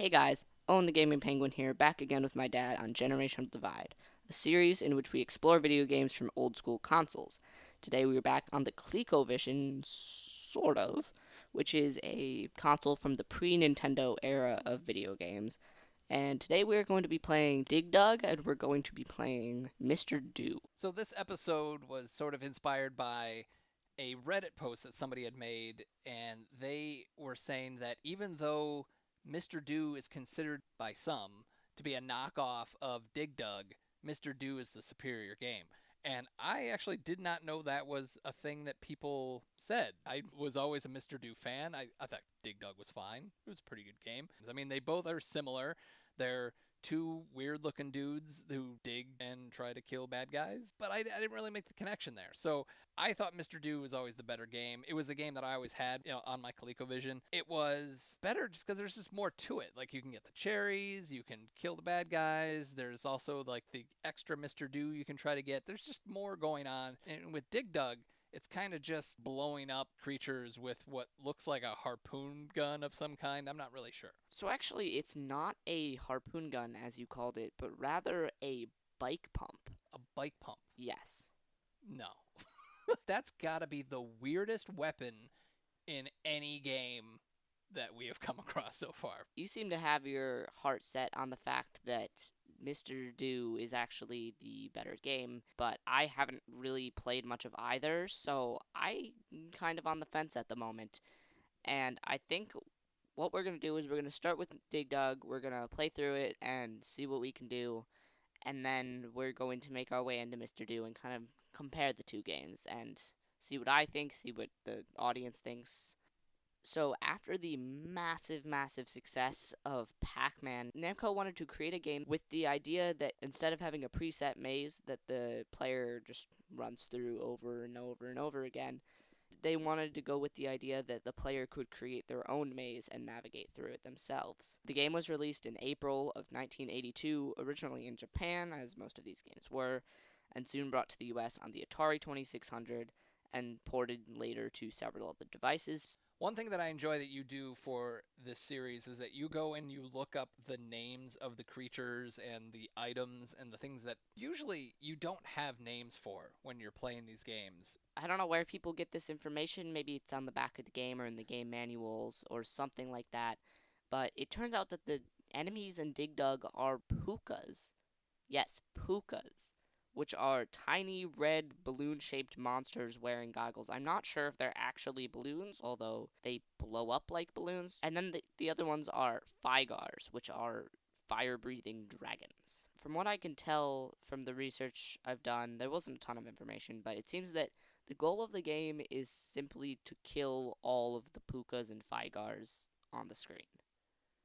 Hey guys, Owen the Gaming Penguin here, back again with my dad on Generational Divide, a series in which we explore video games from old school consoles. Today we are back on the ColecoVision, sort of, which is a console from the pre-Nintendo era of video games. And today we are going to be playing Dig Dug, and we're going to be playing Mr. Do. So this episode was sort of inspired by a Reddit post that somebody had made, and they were saying that even though Mr. Do is considered by some to be a knockoff of Dig Dug, Mr. Do is the superior game. And I actually did not know that was a thing that people said. I was always a Mr. Do fan. I thought Dig Dug was fine. It was a pretty good game. I mean, they both are similar. They're two weird-looking dudes who dig and try to kill bad guys, but I didn't really make the connection there. So I thought Mr. Do was always the better game. It was the game that I always had, on my ColecoVision. It was better just because there's just more to it. Like, you can get the cherries, you can kill the bad guys. There's also like the extra Mr. Do you can try to get. There's just more going on. And with Dig Dug, it's kind of just blowing up creatures with what looks like a harpoon gun of some kind. I'm not really sure. So actually, it's not a harpoon gun, as you called it, but rather a bike pump. A bike pump? Yes. No. That's gotta be the weirdest weapon in any game that we have come across so far. You seem to have your heart set on the fact that Mr. Do is actually the better game, but I haven't really played much of either, so I'm kind of on the fence at the moment. And I think what we're going to do is we're going to start with Dig Dug, we're going to play through it and see what we can do, and then we're going to make our way into Mr. Do and kind of compare the two games and see what I think, see what the audience thinks. So after the massive success of Pac-Man, Namco wanted to create a game with the idea that instead of having a preset maze that the player just runs through over and over and over again, they wanted to go with the idea that the player could create their own maze and navigate through it themselves. The game was released in April of 1982, originally in Japan, as most of these games were, and soon brought to the US on the Atari 2600 and ported later to several other devices. One thing that I enjoy that you do for this series is that you go and you look up the names of the creatures and the items and the things that usually you don't have names for when you're playing these games. I don't know where people get this information. Maybe it's on the back of the game or in the game manuals or something like that. But it turns out that the enemies in Dig Dug are pukas. Yes, pukas, which are tiny red balloon-shaped monsters wearing goggles. I'm not sure if they're actually balloons, although they blow up like balloons. And then the other ones are Figars, which are fire-breathing dragons. From what I can tell from the research I've done, there wasn't a ton of information, but it seems that the goal of the game is simply to kill all of the pukas and Figars on the screen.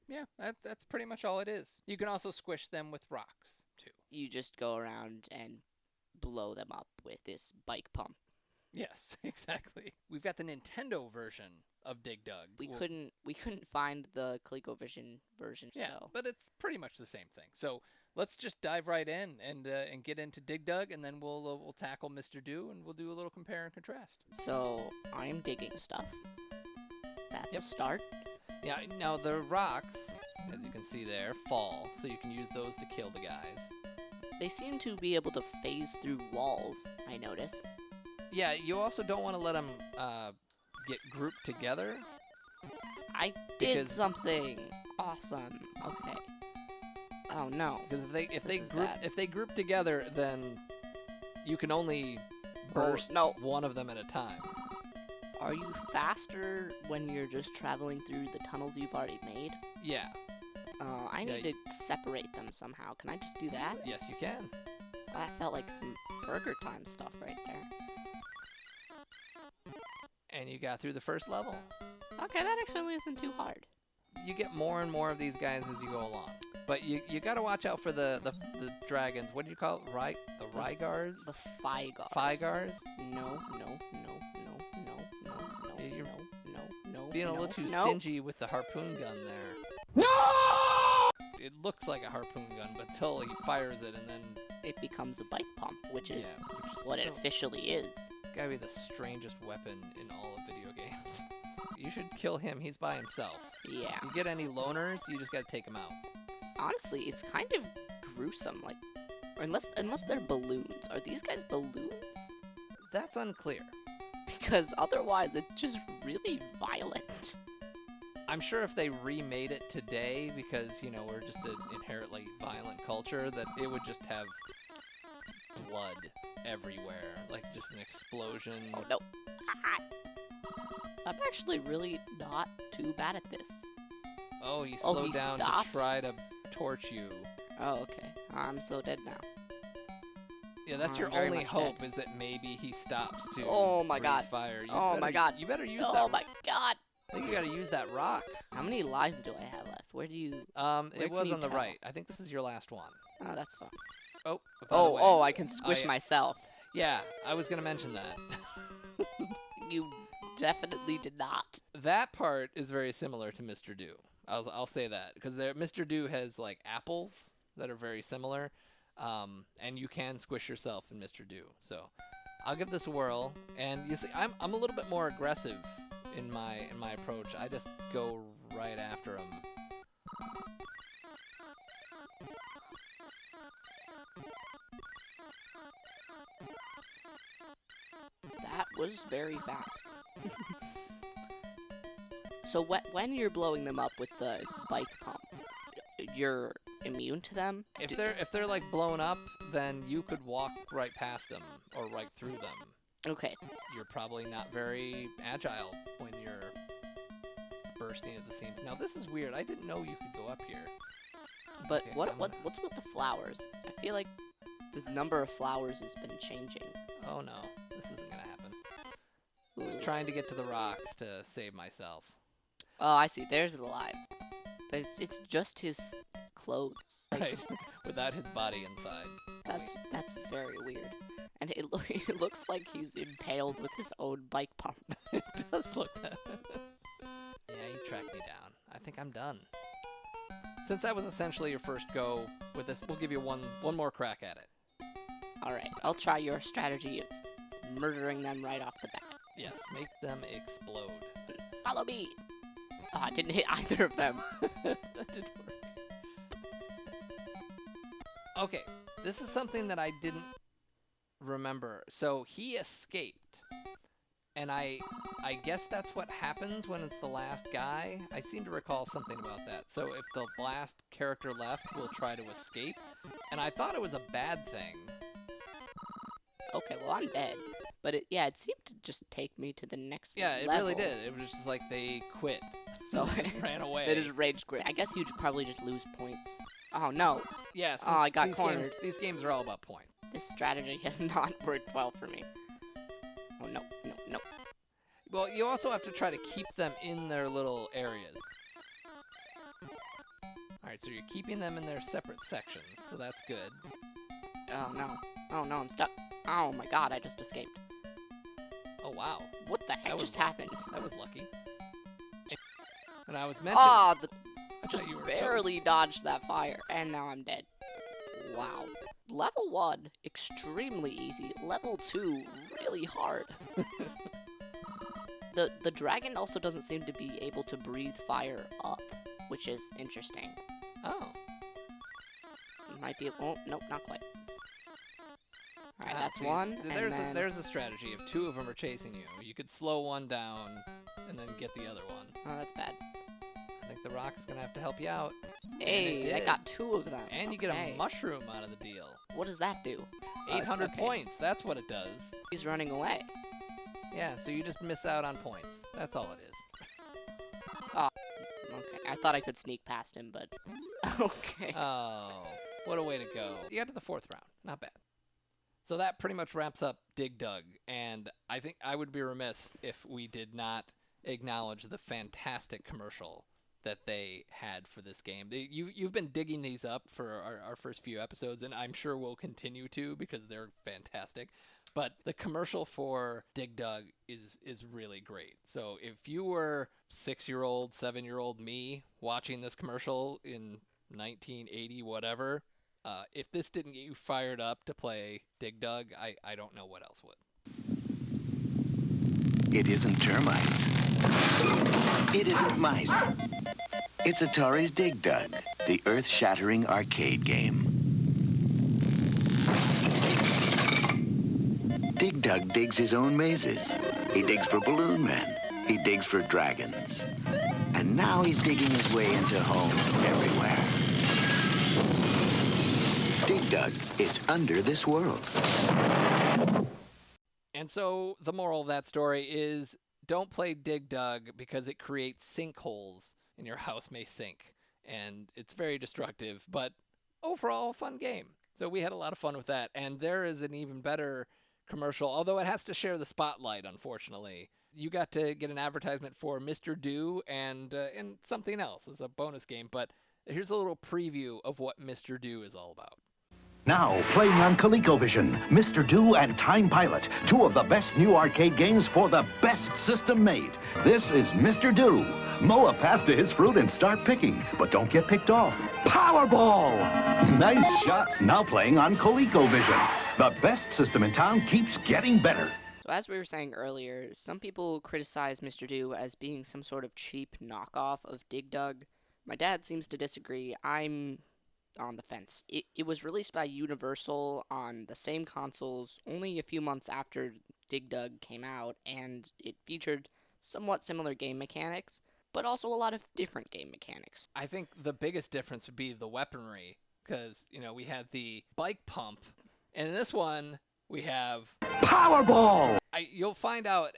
Yeah, that's pretty much all it is. You can also squish them with rocks, too. You just go around and blow them up with this bike pump. Yes, exactly. We've got the Nintendo version of Dig Dug. We couldn't find the ColecoVision version. Yeah, so. But it's pretty much the same thing. So let's just dive right in and get into Dig Dug, and then we'll tackle Mr. Do, and we'll do a little compare and contrast. So I'm digging stuff. That's a start. Yeah, now the rocks, as you can see there, fall, so you can use those to kill the guys. They seem to be able to phase through walls, I notice. Yeah, you also don't want to let them get grouped together. I did something awesome. Okay. Oh no. Because if they group together, then you can only burst one of them at a time. Are you faster when you're just traveling through the tunnels you've already made? Yeah. I need to separate them somehow. Can I just do that? Yes, you can. That felt like some Burger Time stuff right there. And you got through the first level. Okay, that actually isn't too hard. You get more and more of these guys as you go along. But you got to watch out for the dragons. What do you call it? The Rygars? The Figars. Figars? No. Being a little too no. stingy with the harpoon gun there. No! It looks like a harpoon gun, but until he fires it and then it becomes a bike pump, which is which is what it officially is. It's gotta be the strangest weapon in all of video games. You should kill him. He's by himself. Yeah. You get any loners, you just gotta take him out. Honestly, it's kind of gruesome. Like, unless they're balloons. Are these guys balloons? That's unclear. Because otherwise, it's just really violent. I'm sure if they remade it today, because, we're just an inherently violent culture, that it would just have blood everywhere. Like, just an explosion. Oh, no. Ah. I'm actually really not too bad at this. Oh, he slowed down stopped? to try to torch you. Oh, okay. I'm so dead now. Yeah, that's your very only much hope, dead. is that maybe he stops to Oh my breathe God. fire. Oh my God. You better use that. Oh my God. I think you gotta use that rock. How many lives do I have left? Where do you... It was can on the you tell? right. I think this is your last one. Oh, that's fine. Oh, by the way, I can squish yeah. myself. Yeah, I was gonna mention that. You definitely did not. That part is very similar to Mr. Do. I'll say that, because Mr. Do has like apples that are very similar, and you can squish yourself in Mr. Do. So I'll give this a whirl, and you see, I'm a little bit more aggressive in my approach. I just go right after him. That was very fast. So when you're blowing them up with the bike pump, you're immune to them? If they're like blown up, then you could walk right past them or right through them. Okay. You're probably not very agile when you're bursting at the seams. Now this is weird. I didn't know you could go up here. But Okay, what's with the flowers? I feel like the number of flowers has been changing. Oh no, this isn't gonna happen. I Ooh. was trying to get to the rocks to save myself. Oh, I see. There's the lives. But it's just his clothes. Like, Right, without his body inside. That's very weird. And it looks like he's impaled with his own bike pump. It does look that. Yeah, you tracked me down. I think I'm done. Since that was essentially your first go with this, we'll give you one more crack at it. Alright, I'll try your strategy of murdering them right off the bat. Yes, make them explode. Follow me! Oh, I didn't hit either of them. That did work. Okay, this is something that I didn't remember. So he escaped. And I guess that's what happens when it's the last guy. I seem to recall something about that. So if the last character left, we'll try to escape. And I thought it was a bad thing. Okay, well, I'm dead. But it seemed to just take me to the next Yeah, it level. really did. It was just like they quit. So They ran away. They just rage quit. I guess you'd probably just lose points. Oh, no. Yeah, since I got these cornered. these games are all about point. This strategy has not worked well for me. Oh, no. Well, you also have to try to keep them in their little areas. Alright, so you're keeping them in their separate sections, so that's good. Oh, no. Oh, no, I'm stuck. Oh, my God, I just escaped. Oh, wow. What the heck That was just happened? That was lucky. And I was mentioning... Ah, I just thought you were barely dodged that fire, and now I'm dead. Wow. Level 1, extremely easy. Level 2, really hard. The dragon also doesn't seem to be able to breathe fire up, which is interesting. Oh. Might be... Oh, nope, not quite. Alright, that's see, one, so and there's a strategy. If two of them are chasing you, you could slow one down and then get the other one. Oh, that's bad. I think the rock is going to have to help you out. Hey, I got two of them. And you get Okay. a mushroom out of the deal. What does that do? 800 okay. points, that's what it does. He's running away. Yeah, so you just miss out on points. That's all it is. Okay, I thought I could sneak past him, but... okay. Oh, what a way to go. You got to the 4th round. Not bad. So that pretty much wraps up Dig Dug, and I think I would be remiss if we did not acknowledge the fantastic commercial that they had for this game. You've been digging these up for our first few episodes, and I'm sure we'll continue to because they're fantastic. But the commercial for Dig Dug is really great. So if you were 6-year-old, 7-year-old me watching this commercial in 1980, whatever, if this didn't get you fired up to play Dig Dug, I don't know what else would. It isn't termites. It isn't mice. It's Atari's Dig Dug, the earth-shattering arcade game. Dig Dug digs his own mazes. He digs for Balloon Men. He digs for dragons. And now he's digging his way into homes everywhere. Dig Dug, it's under this world. And so the moral of that story is don't play Dig Dug because it creates sinkholes and your house may sink. And it's very destructive, but overall a fun game. So we had a lot of fun with that. And there is an even better commercial, although it has to share the spotlight, unfortunately. You got to get an advertisement for Mr. Do and something else as a bonus game, but here's a little preview of what Mr. Do is all about. Now, playing on ColecoVision, Mr. Do and Time Pilot, two of the best new arcade games for the best system made. This is Mr. Do. Mow a path to his fruit and start picking, but don't get picked off. Powerball! Nice shot. Now playing on ColecoVision. The best system in town keeps getting better. So as we were saying earlier, some people criticize Mr. Do as being some sort of cheap knockoff of Dig Dug. My dad seems to disagree. I'm on the fence. It was released by Universal on the same consoles only a few months after Dig Dug came out, and it featured somewhat similar game mechanics, but also a lot of different game mechanics. I think the biggest difference would be the weaponry, because, we had the bike pump, and in this one, we have Powerball! You'll find out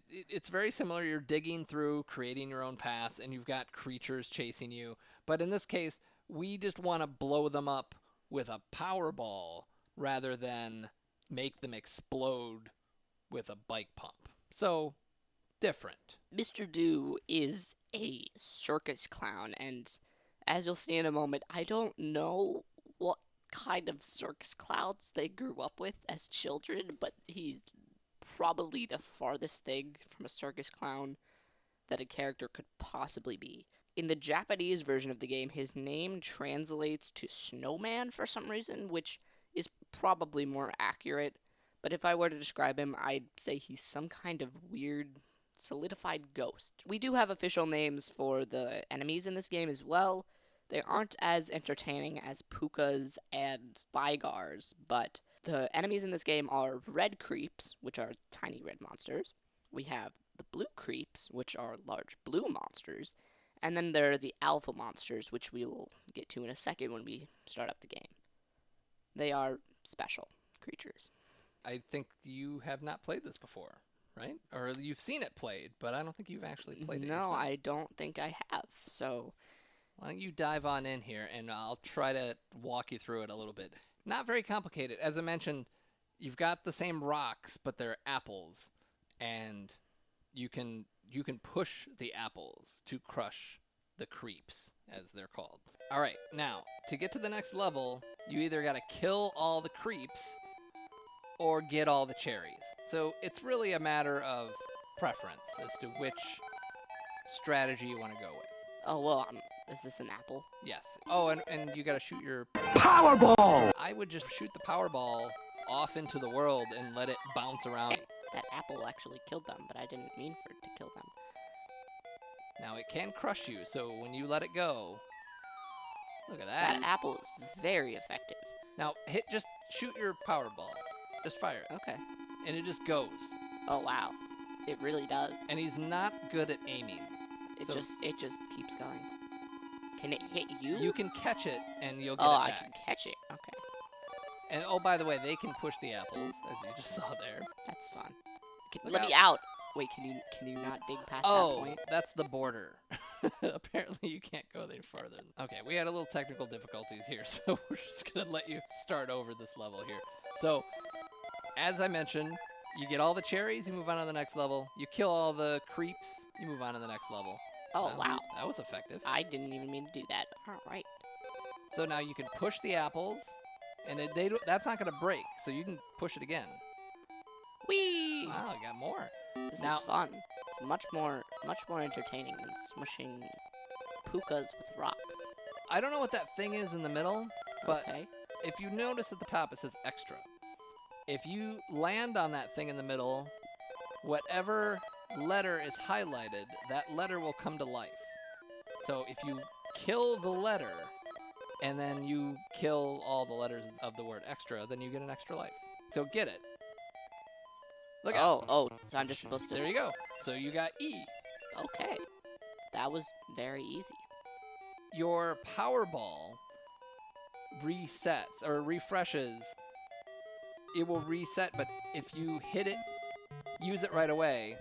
it's very similar. You're digging through, creating your own paths, and you've got creatures chasing you. But in this case, we just want to blow them up with a Powerball rather than make them explode with a bike pump. So, different. Mr. Do is a circus clown, and as you'll see in a moment, I don't know what kind of circus clowns they grew up with as children, but he's probably the farthest thing from a circus clown that a character could possibly be. In the Japanese version of the game, his name translates to snowman for some reason, which is probably more accurate. But if I were to describe him, I'd say he's some kind of weird, solidified ghost. We do have official names for the enemies in this game as well. They aren't as entertaining as Pukas and Vigars, but the enemies in this game are red creeps, which are tiny red monsters. We have the blue creeps, which are large blue monsters. And then there are the alpha monsters, which we will get to in a second when we start up the game. They are special creatures. I think you have not played this before, right? Or you've seen it played, but I don't think you've actually played it yourself. No, I don't think I have. So why don't you dive on in here, and I'll try to walk you through it a little bit. Not very complicated. As I mentioned, you've got the same rocks, but they're apples, and you can push the apples to crush the creeps, as they're called. All right, now, to get to the next level, you either got to kill all the creeps or get all the cherries. So it's really a matter of preference as to which strategy you want to go with. Oh, well, is this an apple? Yes. Oh, and you got to shoot your Powerball! I would just shoot the Powerball off into the world and let it bounce around. That apple actually killed them, but I didn't mean for it to kill them. Now, it can crush you, so when you let it go... Look at that. That apple is very effective. Now, just shoot your Powerball. Just fire it. Okay. And it just goes. Oh, wow. It really does. And he's not good at aiming. It just keeps going. Can it hit you? You can catch it, and you'll get it back. back. I can catch it. Okay. And, oh, by the way, they can push the apples, as you just saw there. That's fun. Look Let out. me out. Wait, can you not dig past that point? Oh, that's the border. Apparently you can't go any farther. Okay, we had a little technical difficulties here, so we're just going to let you start over this level here. So, as I mentioned, you get all the cherries, you move on to the next level. You kill all the creeps, you move on to the next level. Oh, wow. That was effective. I didn't even mean to do that. All right. So now you can push the apples, and that's not going to break, so you can push it again. Whee! Wow, you got more. This is fun. It's much more entertaining than smushing pukas with rocks. I don't know what that thing is in the middle, but Okay. if you notice at the top it says extra. If you land on that thing in the middle, whatever letter is highlighted, that letter will come to life. So if you kill the letter, and then you kill all the letters of the word extra, then you get an extra life. So get it. Look out. Oh, so I'm just supposed to... There you go. So you got E. Okay. That was very easy. Your Powerball resets or refreshes. It will reset, but if you hit it, use it right away,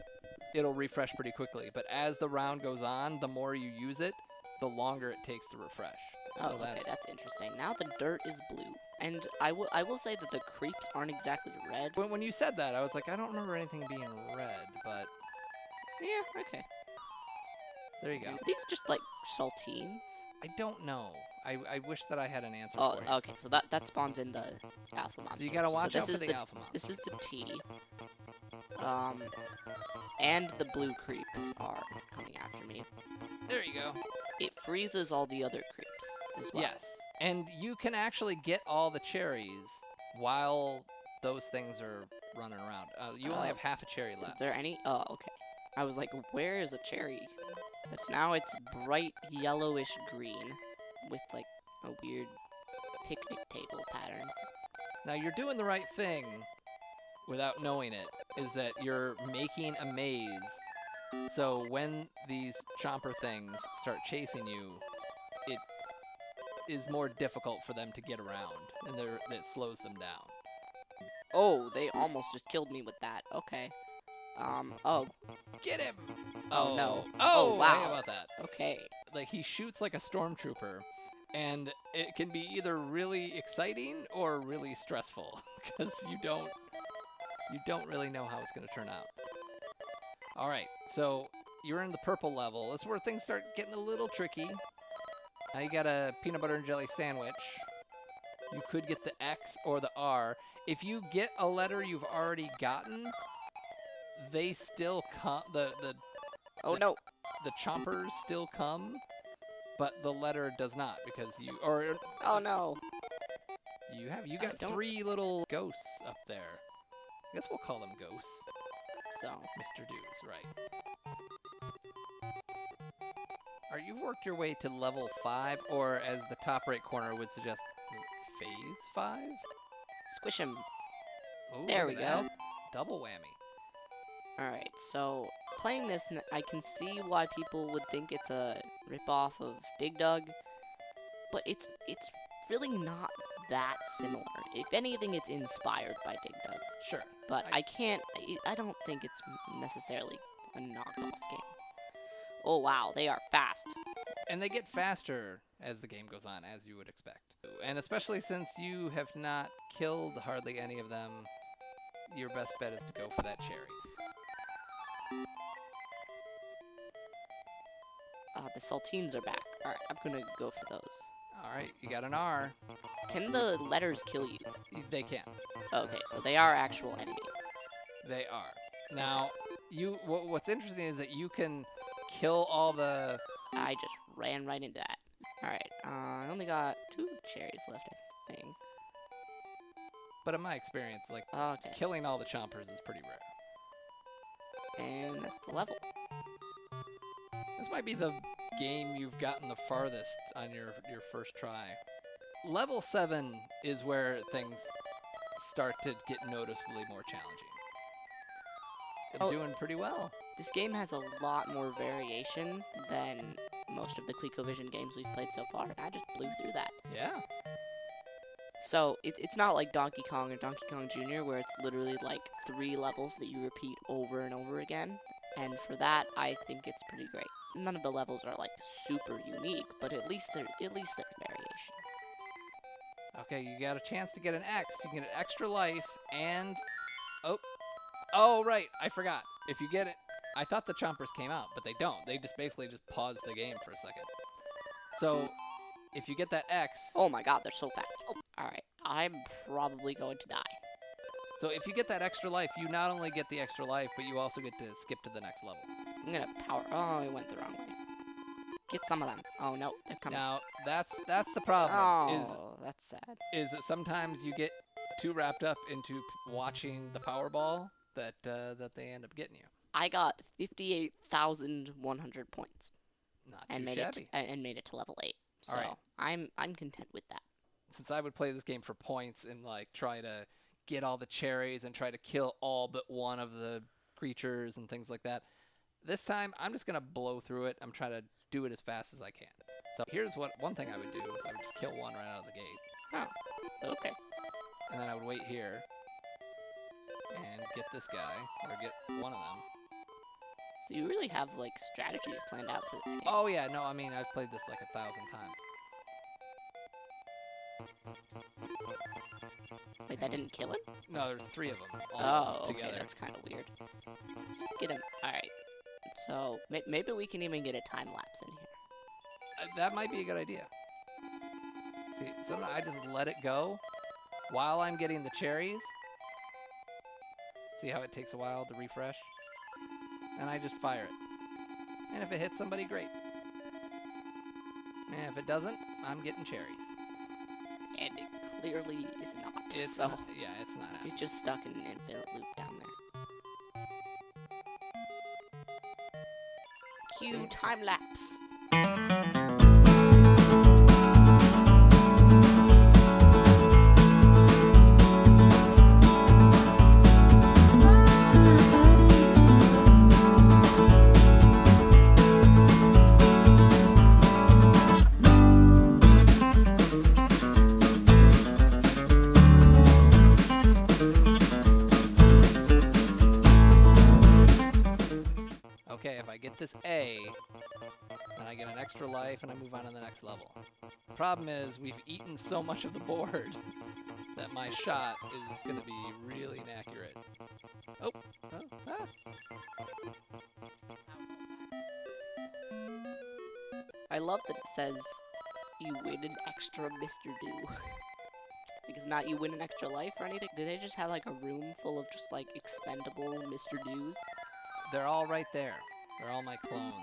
it'll refresh pretty quickly. But as the round goes on, the more you use it, the longer it takes to refresh. Oh, So okay, that's interesting. Now the dirt is blue. And I will say that the creeps aren't exactly red. When you said that, I was like, I don't remember anything being red, but Yeah, okay. there you go. Are these just like saltines? I don't know. I wish that I had an answer Oh, for you. okay, so that spawns in the alpha monster. So you gotta watch this out for is the alpha monster. This is the T. And the blue creeps are coming after me. There you go. It freezes all the other creeps as well. Yes. And you can actually get all the cherries while those things are running around. You only have half a cherry Is left. there any? Oh, okay. I was like, where is a cherry? It's bright yellowish green with like a weird picnic table pattern. Now you're doing the right thing without knowing it, is that you're making a maze. So when these chomper things start chasing you, it is more difficult for them to get around, and it slows them down. Oh, they almost just killed me with that. Okay. Oh, Get him! Oh, no. Oh, Oh, wow. How about that? okay. Like, he shoots like a stormtrooper, and it can be either really exciting or really stressful, because you don't really know how it's going to turn out. All right, so you're in the purple level. This is where things start getting a little tricky. Now you got a peanut butter and jelly sandwich. You could get the X or the R. If you get a letter you've already gotten, they still come. Oh no. The chompers still come, but the letter does not, because Oh no. you got don't- 3 little ghosts up there. I guess we'll call them ghosts. So, Mr. Dews, right. You've worked your way to level 5, or as the top right corner would suggest, phase 5? squish him. Ooh, There look we at go. that. Double whammy. Alright, so playing this, I can see why people would think it's a ripoff of Dig Dug, but it's really not that similar. If anything, it's inspired by Dig Dug, Sure. but I don't think it's necessarily a knockoff game. Oh wow, they are fast. And they get faster as the game goes on, as you would expect. And especially since you have not killed hardly any of them, your best bet is to go for that cherry. The saltines are back. Alright, I'm gonna go for those. All right, you got an R. Can the letters kill you? They can. Okay, so they are actual enemies. They are. Now, what's interesting is that you can kill all the... I just ran right into that. Alright, I only got 2 cherries left, I think. But in my experience, like, Okay, killing all the chompers is pretty rare. and that's the level. This might be the game you've gotten the farthest on your first try. Level 7 is where things start to get noticeably more challenging. Oh. Doing pretty well. This game has a lot more variation than most of the ColecoVision games we've played so far, and I just blew through that. Yeah. So, it's not like Donkey Kong or Donkey Kong Jr., where it's literally like 3 levels that you repeat over and over again, and for that, I think it's pretty great. None of the levels are like super unique, but at least there's variation. Okay, you got a chance to get an X. You can get an extra life and... Oh, right. I forgot. If you get it... I thought the chompers came out, but they don't. They just basically just pause the game for a second. So, if you get that X... Oh my god, they're so fast. Oh, alright, I'm probably going to die. So if you get that extra life, you not only get the extra life, but you also get to skip to the next level. I'm gonna power... Oh, I went the wrong way. Get some of them. Oh no, they're coming. Now, that's the problem. Oh, that's sad. Is that sometimes you get too wrapped up into watching the Powerball that they end up getting you. I got 58,100 points Not and too made shabby. and made it to level 8. So All right. I'm content with that. Since I would play this game for points and like try to get all the cherries and try to kill all but one of the creatures and things like that, this time I'm just gonna blow through it. I'm trying to do it as fast as I can. So here's one thing I would do is I would just kill one right out of the gate. Oh, okay. And then I would wait here and get this guy, or get one of them. So you really have like strategies planned out for this game. Oh yeah, no, I mean I've played this like 1,000 times. Wait, that didn't kill him? No, there's 3 of them Oh, okay, together. that's kind of weird. Just get him. All right. So maybe we can even get a time lapse in here. That might be a good idea. See, sometimes I just let it go while I'm getting the cherries. See how it takes a while to refresh? And I just fire it. And if it hits somebody, great. And if it doesn't, I'm getting cherries. And it clearly is not. It's so not, yeah, it's not happening. he's just stuck in an infinite loop down there. Cue time lapse. Okay, if I get this A, then I get an extra life and I move on to the next level. The problem is we've eaten so much of the board that my shot is going to be really inaccurate. Oh, I love that it says you win an extra Mr. Do. Like, it's not you win an extra life or anything. Do they just have like a room full of just like expendable Mr. Do's? They're all right there. They're all my clones.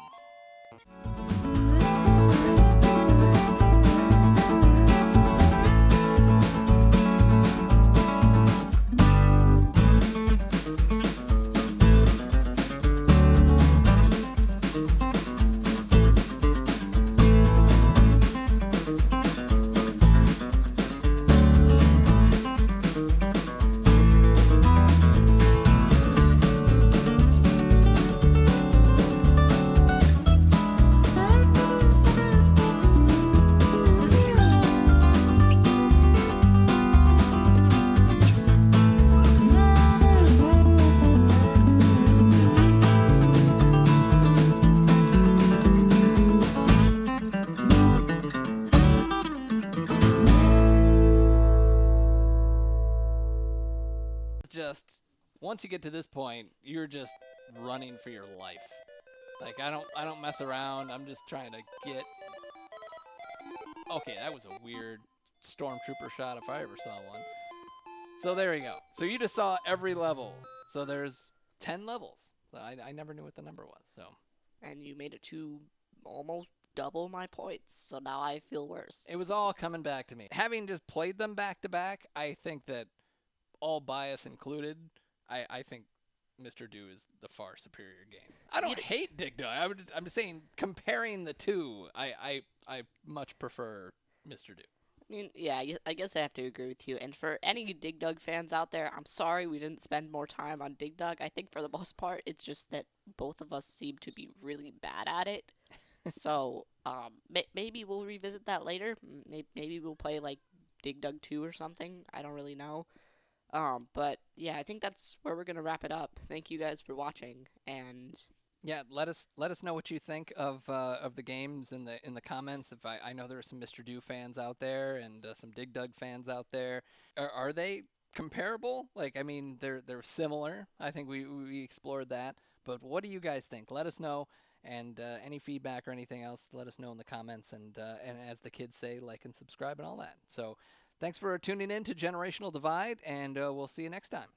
Just once you get to this point, you're just running for your life. Like I don't mess around. I'm just trying to get. Okay, that was a weird stormtrooper shot if I ever saw one. So there you go. So you just saw every level. So there's 10 levels. So I never knew what the number was. So And you made it to almost double my points, so now I feel worse. it was all coming back to me. Having just played them back to back, I think that all bias included, I think Mr. Do is the far superior game. I don't hate Dig Dug. I'm just saying, comparing the two, I much prefer Mr. Do. I mean, yeah, I guess I have to agree with you. And for any Dig Dug fans out there, I'm sorry we didn't spend more time on Dig Dug. I think for the most part, it's just that both of us seem to be really bad at it. So, maybe we'll revisit that later. Maybe we'll play, like, Dig Dug 2 or something. I don't really know. But, yeah, I think that's where we're going to wrap it up. Thank you guys for watching, and... Yeah, let us know what you think of the games in the comments. If I know there are some Mr. Do fans out there and some Dig Dug fans out there. Are they comparable? Like, I mean, they're similar. I think we explored that. But what do you guys think? Let us know. And any feedback or anything else, let us know in the comments. And as the kids say, like and subscribe and all that. So thanks for tuning in to Generational Divide, and we'll see you next time.